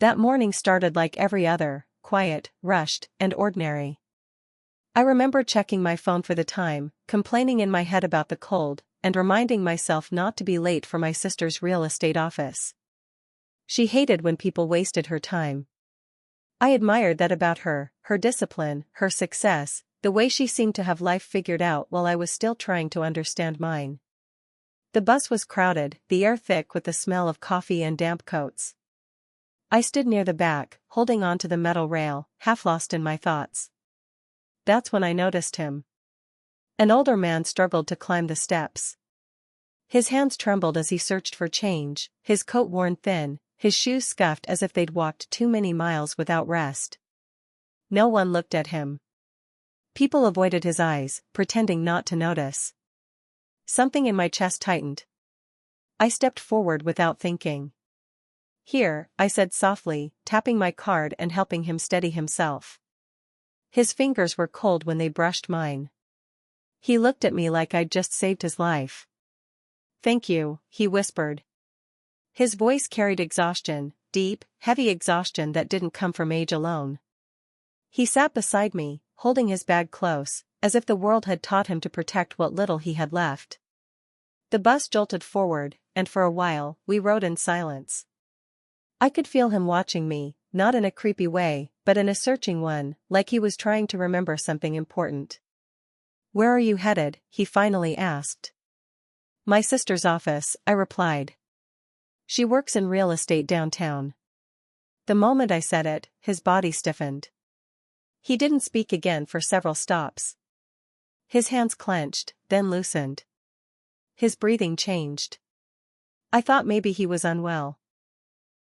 That morning started like every other, quiet, rushed, and ordinary. I remember checking my phone for the time, complaining in my head about the cold, and reminding myself not to be late for my sister's real estate office. She hated when people wasted her time. I admired that about her, her discipline, her success, the way she seemed to have life figured out while I was still trying to understand mine. The bus was crowded, the air thick with the smell of coffee and damp coats. I stood near the back, holding on to the metal rail, half lost in my thoughts. That's when I noticed him. An older man struggled to climb the steps. His hands trembled as he searched for change, his coat worn thin, his shoes scuffed as if they'd walked too many miles without rest. No one looked at him. People avoided his eyes, pretending not to notice. Something in my chest tightened. I stepped forward without thinking. "Here," I said softly, tapping my card and helping him steady himself. His fingers were cold when they brushed mine. He looked at me like I'd just saved his life. "Thank you," he whispered. His voice carried exhaustion, deep, heavy exhaustion that didn't come from age alone. He sat beside me, holding his bag close, as if the world had taught him to protect what little he had left. The bus jolted forward, and for a while, we rode in silence. I could feel him watching me, not in a creepy way, but in a searching one, like he was trying to remember something important. "Where are you headed?" he finally asked. "My sister's office," I replied. "She works in real estate downtown." The moment I said it, his body stiffened. He didn't speak again for several stops. His hands clenched, then loosened. His breathing changed. I thought maybe he was unwell.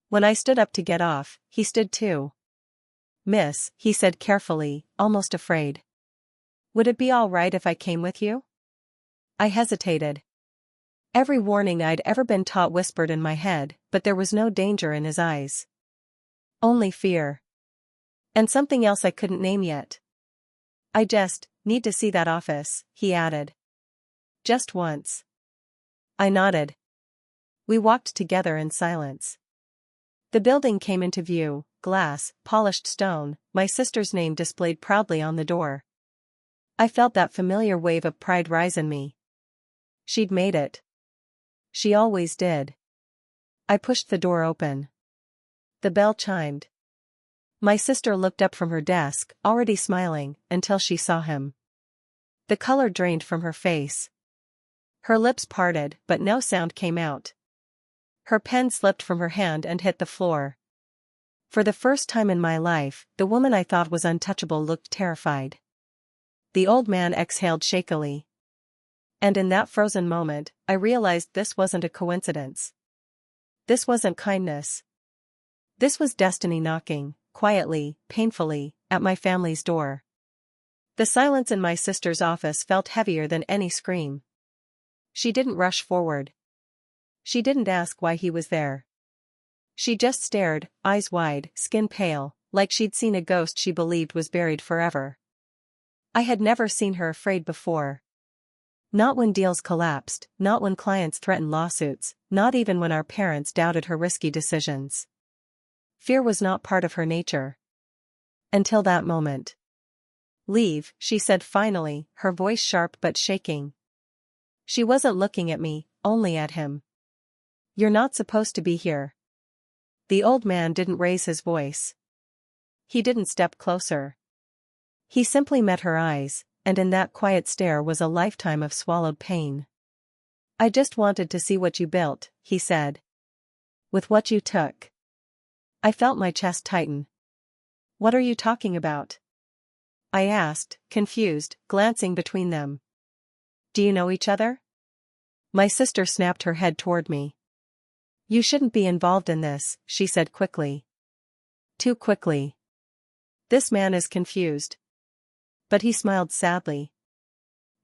When I stood up to get off, he stood too. "Miss," he said carefully, almost afraid. "Would it be all right if I came with you?" I hesitated. Every warning I'd ever been taught whispered in my head, but there was no danger in his eyes. Only fear. And something else I couldn't name yet. "I just need to see that office," he added. "Just once." I nodded. We walked together in silence. The building came into view, glass, polished stone, my sister's name displayed proudly on the door. I felt that familiar wave of pride rise in me. She'd made it. She always did. I pushed the door open. The bell chimed. My sister looked up from her desk, already smiling, until she saw him. The color drained from her face. Her lips parted, but no sound came out. Her pen slipped from her hand and hit the floor. For the first time in my life, the woman I thought was untouchable looked terrified. The old man exhaled shakily. And in that frozen moment, I realized this wasn't a coincidence. This wasn't kindness. This was destiny knocking, quietly, painfully, at my family's door. The silence in my sister's office felt heavier than any scream. She didn't rush forward. She didn't ask why he was there. She just stared, eyes wide, skin pale, like she'd seen a ghost she believed was buried forever. I had never seen her afraid before. Not when deals collapsed, not when clients threatened lawsuits, not even when our parents doubted her risky decisions. Fear was not part of her nature. Until that moment. "Leave," she said finally, her voice sharp but shaking. She wasn't looking at me, only at him. "You're not supposed to be here." The old man didn't raise his voice. He didn't step closer. He simply met her eyes, and in that quiet stare was a lifetime of swallowed pain. "I just wanted to see what you built," he said. "With what you took." I felt my chest tighten. "What are you talking about?" I asked, confused, glancing between them. "Do you know each other?" My sister snapped her head toward me. "You shouldn't be involved in this," she said quickly. Too quickly. "This man is confused." But he smiled sadly.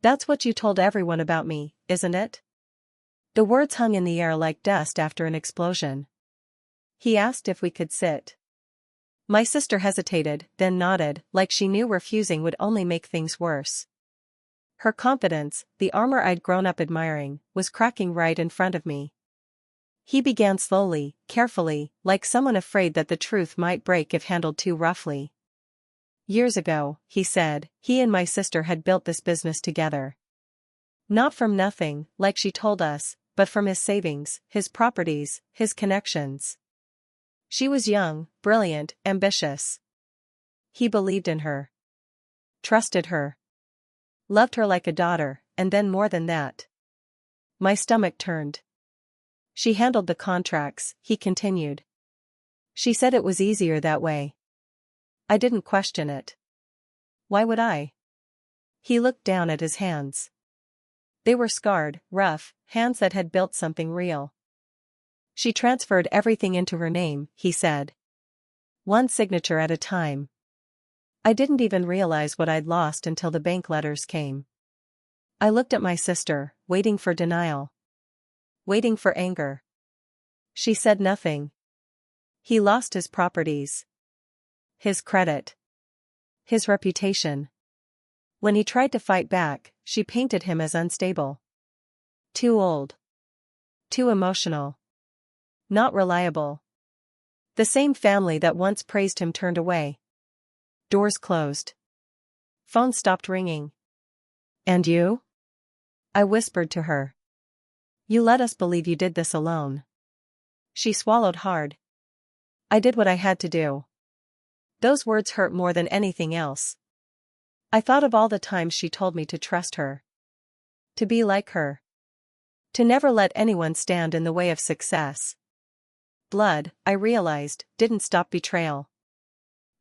"That's what you told everyone about me, isn't it?" The words hung in the air like dust after an explosion. He asked if we could sit. My sister hesitated, then nodded, like she knew refusing would only make things worse. Her confidence, the armor I'd grown up admiring, was cracking right in front of me. He began slowly, carefully, like someone afraid that the truth might break if handled too roughly. Years ago, he said, he and my sister had built this business together. Not from nothing, like she told us, but from his savings, his properties, his connections. She was young, brilliant, ambitious. He believed in her. Trusted her. Loved her like a daughter, and then more than that. My stomach turned. She handled the contracts, he continued. She said it was easier that way. I didn't question it. Why would I? He looked down at his hands. They were scarred, rough, hands that had built something real. She transferred everything into her name, he said. One signature at a time. I didn't even realize what I'd lost until the bank letters came. I looked at my sister, waiting for denial. Waiting for anger. She said nothing. He lost his properties. His credit. His reputation. When he tried to fight back, she painted him as unstable. Too old. Too emotional. Not reliable. The same family that once praised him turned away. Doors closed. Phone stopped ringing. And you? I whispered to her. You let us believe you did this alone. She swallowed hard. I did what I had to do. Those words hurt more than anything else. I thought of all the times she told me to trust her. To be like her. To never let anyone stand in the way of success. Blood, I realized, didn't stop betrayal.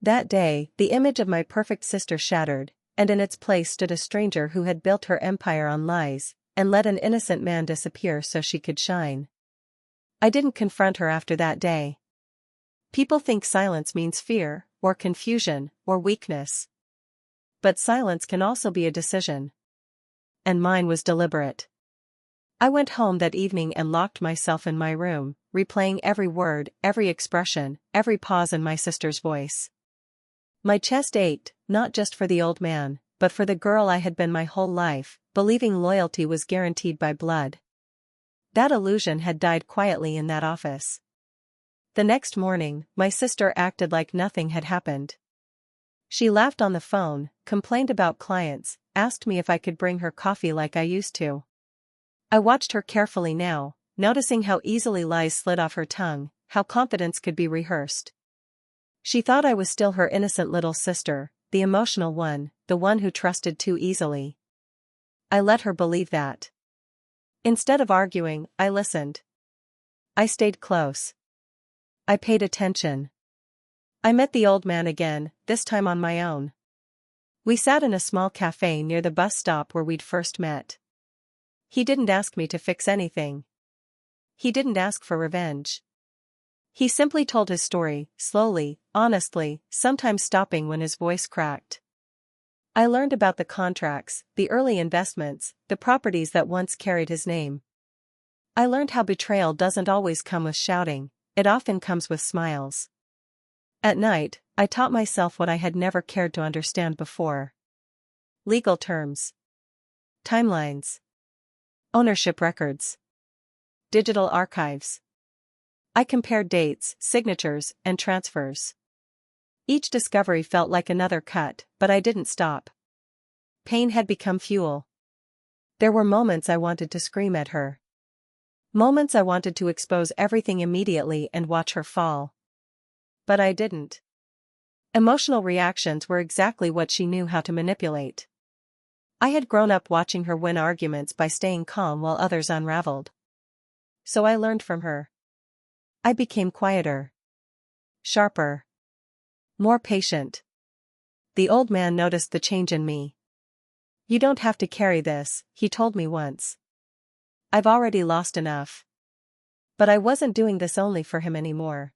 That day, the image of my perfect sister shattered, and in its place stood a stranger who had built her empire on lies, and let an innocent man disappear so she could shine. I didn't confront her after that day. People think silence means fear, or confusion, or weakness. But silence can also be a decision. And mine was deliberate. I went home that evening and locked myself in my room, replaying every word, every expression, every pause in my sister's voice. My chest ached, not just for the old man, but for the girl I had been my whole life, believing loyalty was guaranteed by blood. That illusion had died quietly in that office. The next morning, my sister acted like nothing had happened. She laughed on the phone, complained about clients, asked me if I could bring her coffee like I used to. I watched her carefully now, noticing how easily lies slid off her tongue, how confidence could be rehearsed. She thought I was still her innocent little sister, the emotional one, the one who trusted too easily. I let her believe that. Instead of arguing, I listened. I stayed close. I paid attention. I met the old man again, this time on my own. We sat in a small cafe near the bus stop where we'd first met. He didn't ask me to fix anything. He didn't ask for revenge. He simply told his story, slowly, honestly, sometimes stopping when his voice cracked. I learned about the contracts, the early investments, the properties that once carried his name. I learned how betrayal doesn't always come with shouting, it often comes with smiles. At night, I taught myself what I had never cared to understand before. Legal terms. Timelines. Ownership records. Digital archives. I compared dates, signatures, and transfers. Each discovery felt like another cut, but I didn't stop. Pain had become fuel. There were moments I wanted to scream at her. Moments I wanted to expose everything immediately and watch her fall. But I didn't. Emotional reactions were exactly what she knew how to manipulate. I had grown up watching her win arguments by staying calm while others unraveled. So I learned from her. I became quieter. Sharper. More patient. The old man noticed the change in me. You don't have to carry this, he told me once. I've already lost enough. But I wasn't doing this only for him anymore.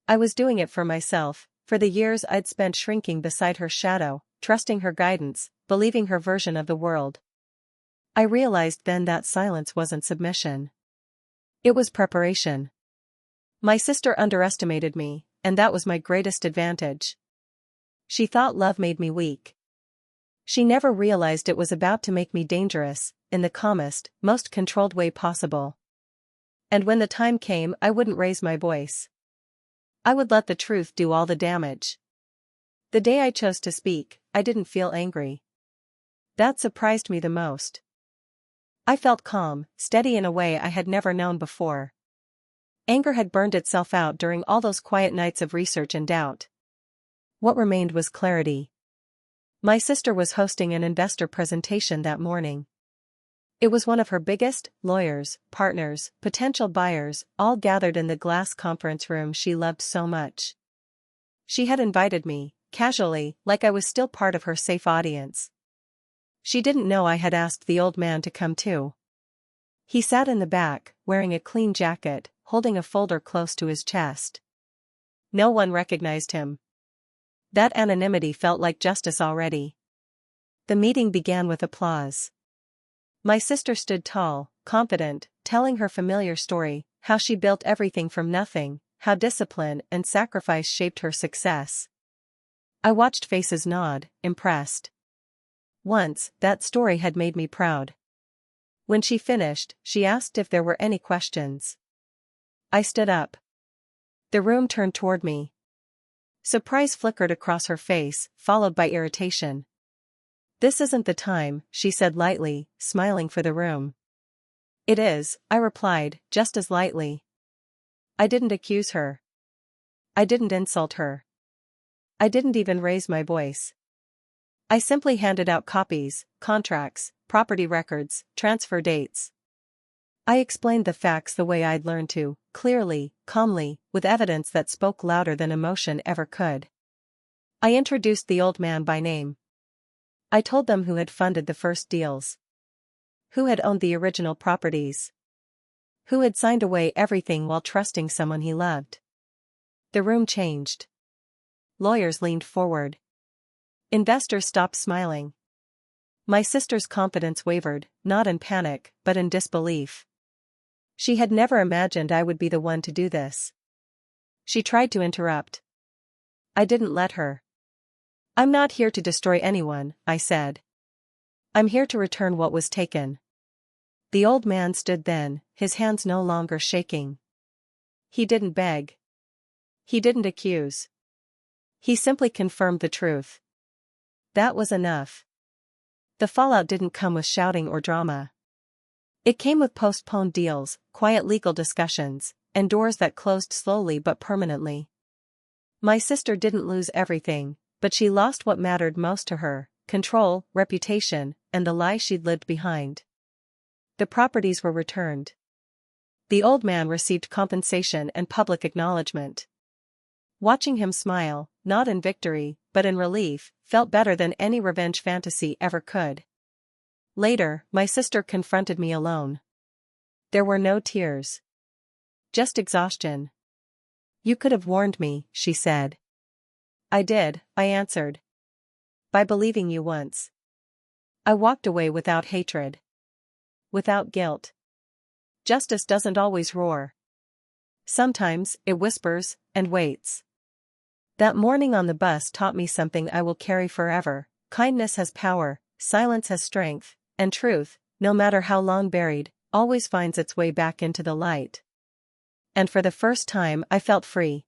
I was doing it for myself, for the years I'd spent shrinking beside her shadow, trusting her guidance, believing her version of the world. I realized then that silence wasn't submission. It was preparation. My sister underestimated me, and that was my greatest advantage. She thought love made me weak. She never realized it was about to make me dangerous, in the calmest, most controlled way possible. And when the time came, I wouldn't raise my voice. I would let the truth do all the damage. The day I chose to speak, I didn't feel angry. That surprised me the most. I felt calm, steady in a way I had never known before. Anger had burned itself out during all those quiet nights of research and doubt. What remained was clarity. My sister was hosting an investor presentation that morning. It was one of her biggest, lawyers, partners, potential buyers, all gathered in the glass conference room she loved so much. She had invited me, casually, like I was still part of her safe audience. She didn't know I had asked the old man to come too. He sat in the back, wearing a clean jacket, holding a folder close to his chest. No one recognized him. That anonymity felt like justice already. The meeting began with applause. My sister stood tall, confident, telling her familiar story, how she built everything from nothing, how discipline and sacrifice shaped her success. I watched faces nod, impressed. Once, that story had made me proud. When she finished, she asked if there were any questions. I stood up. The room turned toward me. Surprise flickered across her face, followed by irritation. "This isn't the time," she said lightly, smiling for the room. "It is," I replied, just as lightly. I didn't accuse her. I didn't insult her. I didn't even raise my voice. I simply handed out copies, contracts, property records, transfer dates. I explained the facts the way I'd learned to, clearly, calmly, with evidence that spoke louder than emotion ever could. I introduced the old man by name. I told them who had funded the first deals. Who had owned the original properties. Who had signed away everything while trusting someone he loved. The room changed. Lawyers leaned forward. Investors stopped smiling. My sister's confidence wavered, not in panic, but in disbelief. She had never imagined I would be the one to do this. She tried to interrupt. I didn't let her. "I'm not here to destroy anyone," I said. "I'm here to return what was taken." The old man stood then, his hands no longer shaking. He didn't beg. He didn't accuse. He simply confirmed the truth. That was enough. The fallout didn't come with shouting or drama. It came with postponed deals, quiet legal discussions, and doors that closed slowly but permanently. My sister didn't lose everything, but she lost what mattered most to her: control, reputation, and the lie she'd lived behind. The properties were returned. The old man received compensation and public acknowledgement. Watching him smile, not in victory, but in relief, felt better than any revenge fantasy ever could. Later, my sister confronted me alone. There were no tears. Just exhaustion. "You could have warned me," she said. "I did," I answered. "By believing you once." I walked away without hatred. Without guilt. Justice doesn't always roar. Sometimes, it whispers, and waits. That morning on the bus taught me something I will carry forever: kindness has power, silence has strength, and truth, no matter how long buried, always finds its way back into the light. And for the first time I felt free.